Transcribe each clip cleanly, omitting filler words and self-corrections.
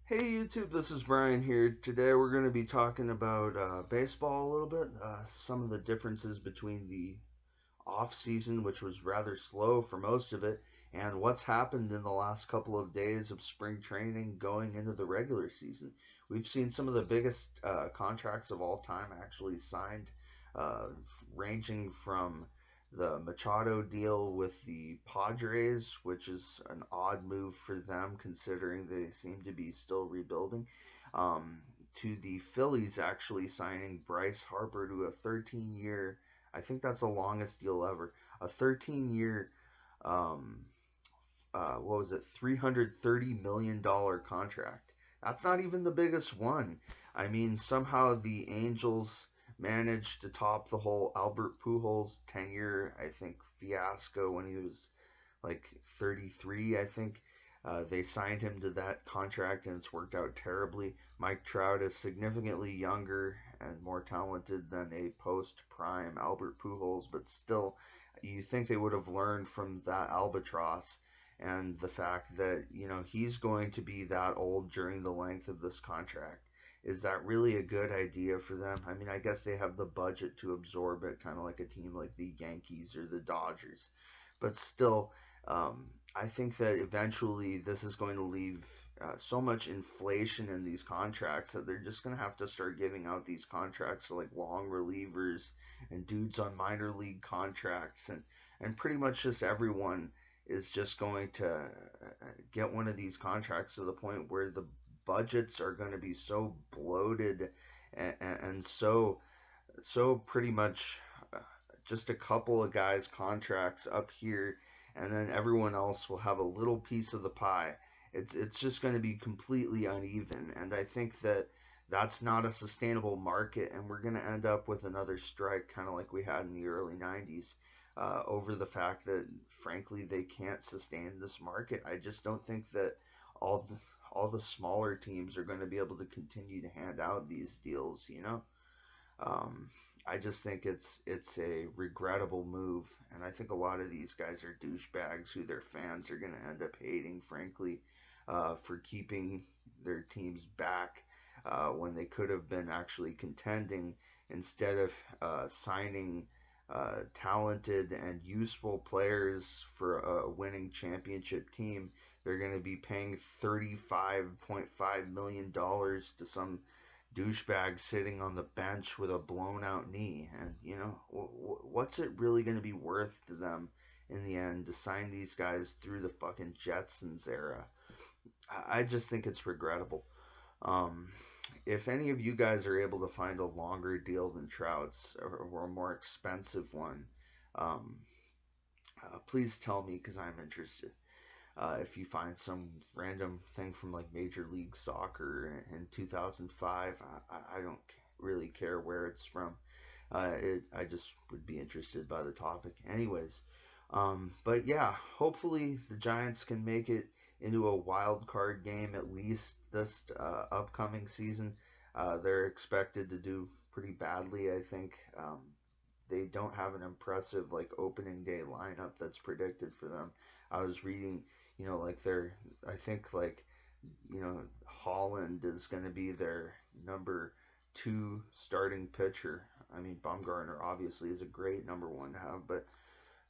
Hey YouTube, this is Brian here. Today we're going to be talking about baseball a little bit, some of the differences between the off season, which was rather slow for most of it, and what's happened in the last couple of days of spring training going into the regular season. We've seen some of the biggest contracts of all time actually signed, uh, ranging from the Machado deal with the Padres, which is an odd move for them considering they seem to be still rebuilding, um, to the Phillies actually signing Bryce Harper to a 13-year, I think that's the longest deal ever, a 13-year, um, what was it, $330 million contract. That's not even the biggest one. I mean, somehow the Angels managed to top the whole Albert Pujols 10-year, I think, fiasco when he was like 33, I think. They signed him to that contract and it's worked out terribly. Mike Trout is significantly younger and more talented than a post prime Albert Pujols, but still, you think they would have learned from that albatross and the fact that, he's going to be that old during the length of this contract. Is that really a good idea for them? I mean, I guess they have the budget to absorb it, kind of like a team like the Yankees or the Dodgers. But still, I think that eventually this is going to leave so much inflation in these contracts that they're just going to have to start giving out these contracts to like long relievers and dudes on minor league contracts, and pretty much just everyone is just going to get one of these contracts to the point where the budgets are going to be so bloated and so pretty much uh, just a couple of guys contracts up here, and then everyone else will have a little piece of the pie. It's just going to be completely uneven, and I think that that's not a sustainable market, and we're going to end up with another strike, kind of like we had in the early 90s, over the fact that frankly they can't sustain this market. I just don't think that all the, all the smaller teams are going to be able to continue to hand out these deals. Um, I just think it's a regrettable move, and I think a lot of these guys are douchebags who their fans are going to end up hating, frankly, for keeping their teams back when they could have been actually contending instead of signing talented and useful players for a winning championship team. They're going to be paying $35.5 million to some douchebag sitting on the bench with a blown out knee. And, what's it really going to be worth to them in the end to sign these guys through the fucking Jetsons era? I just think it's regrettable. Um, if any of you guys are able to find a longer deal than Trout's or a more expensive one, um, please tell me because I'm interested. If you find some random thing from like Major League Soccer in 2005, I don't really care where it's from. I just would be interested by the topic. Anyways, but yeah, hopefully the Giants can make it into a wild card game at least this upcoming season. They're expected to do pretty badly, I think. They don't have an impressive like opening day lineup that's predicted for them. I was reading, like I think like, Holland is going to be their number two starting pitcher. I mean, Bumgarner obviously is a great number one to have, but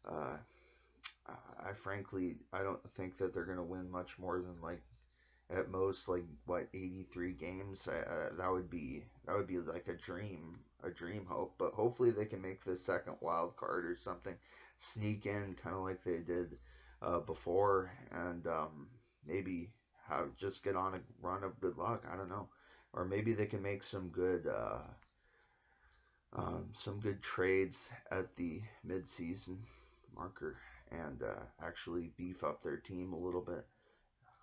uh, I don't think that they're going to win much more than like at most like what 83 games. That would be like a dream hope. But hopefully they can make the second wild card or something, sneak in kind of like they did before, and maybe have just get on a run of good luck. I don't know, or maybe they can make some good trades at the midseason marker and actually beef up their team a little bit.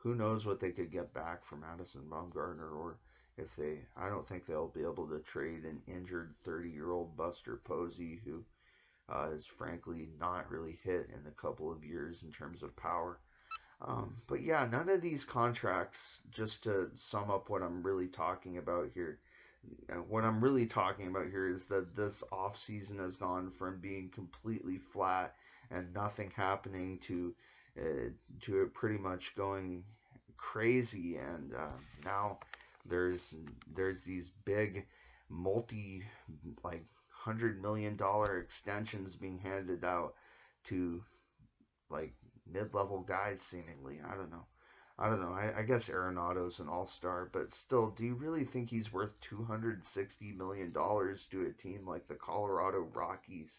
Who knows what they could get back from Madison Bumgarner, or if I don't think they'll be able to trade an injured 30-year-old Buster Posey who is frankly not really hit in a couple of years in terms of power. But yeah, none of these contracts, just to sum up what I'm really talking about here, what I'm really talking about here is that this offseason has gone from being completely flat and nothing happening to it pretty much going crazy, and now there's there's these big multi like $100 million extensions being handed out to like mid-level guys seemingly. I don't know. I don't know. I guess Arenado's an all-star, but still, do you really think he's worth $260 million to a team like the Colorado Rockies?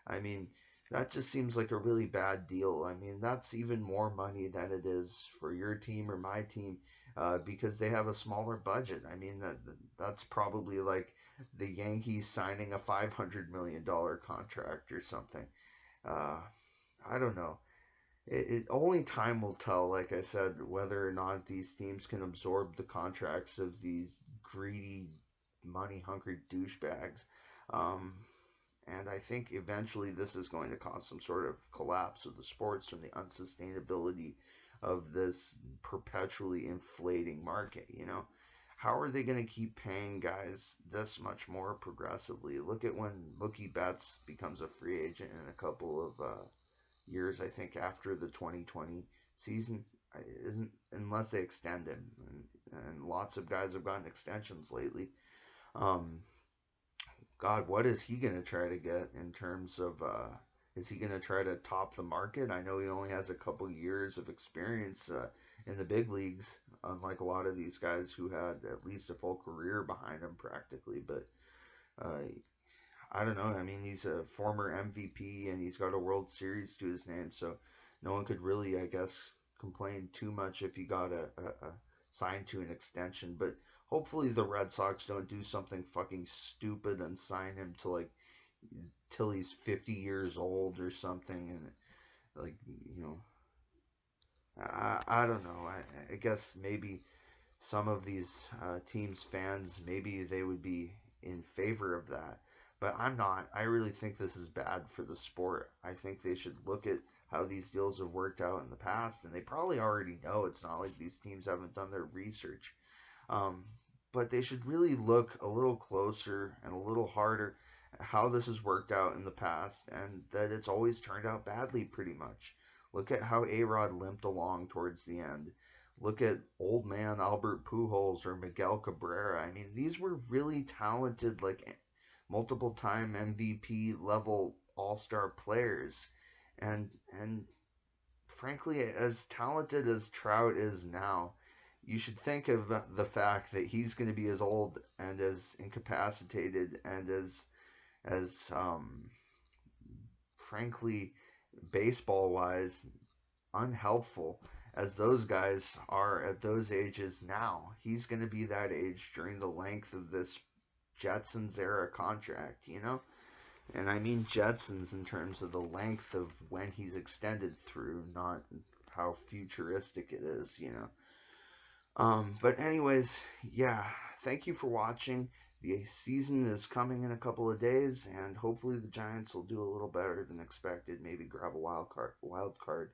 I mean, that just seems like a really bad deal. I mean, that's even more money than it is for your team or my team, because they have a smaller budget. I mean, that's probably like the Yankees signing a $500 million contract or something. Uh, I don't know. It only time will tell, like I said, whether or not these teams can absorb the contracts of these greedy, money-hungry douchebags. Um, and I think eventually this is going to cause some sort of collapse of the sports from the unsustainability of this perpetually inflating market. How are they going to keep paying guys this much more progressively? Look at when Mookie Betts becomes a free agent in a couple of years, I think, after the 2020 season. Isn't unless they extend him, and lots of guys have gotten extensions lately. Um, God, what is he gonna try to get in terms of? Is he gonna try to top the market? I know he only has a couple years of experience in the big leagues, unlike a lot of these guys who had at least a full career behind him practically. But uh, I don't know. I mean, he's a former MVP and he's got a World Series to his name, so no one could really, I guess, complain too much if he got a signed to an extension. But hopefully the Red Sox don't do something fucking stupid and sign him to like till he's 50 years old or something, and like you know, I don't know. I guess maybe some of these teams' fans, maybe they would be in favor of that. But I'm not. I really think this is bad for the sport. I think they should look at how these deals have worked out in the past, and they probably already know. It's not like these teams haven't done their research. Um, but they should really look a little closer and a little harder at how this has worked out in the past, and that it's always turned out badly pretty much. Look at how A-Rod limped along towards the end. Look at old man Albert Pujols or Miguel Cabrera. I mean, these were really talented, like multiple time MVP level all-star players. And frankly, as talented as Trout is now, you should think of the fact that he's going to be as old and as incapacitated and as frankly baseball wise unhelpful as those guys are at those ages now. He's going to be that age during the length of this Jetsons era contract. And I mean Jetsons in terms of the length of when he's extended through, not how futuristic it is. But anyways, yeah, thank you for watching. The season is coming in a couple of days, and hopefully the Giants will do a little better than expected. Maybe grab a wild card.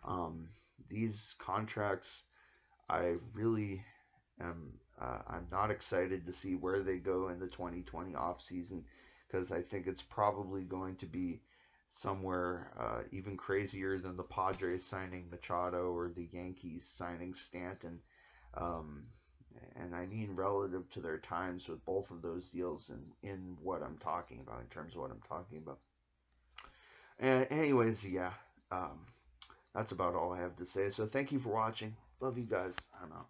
Um, these contracts, I really am. I'm not excited to see where they go in the 2020 off season, because I think it's probably going to be somewhere even crazier than the Padres signing Machado or the Yankees signing Stanton. Um, and I mean relative to their times with both of those deals in what I'm talking about, in terms of what I'm talking about. And anyways, yeah, that's about all I have to say. So thank you for watching. Love you guys. I'm out.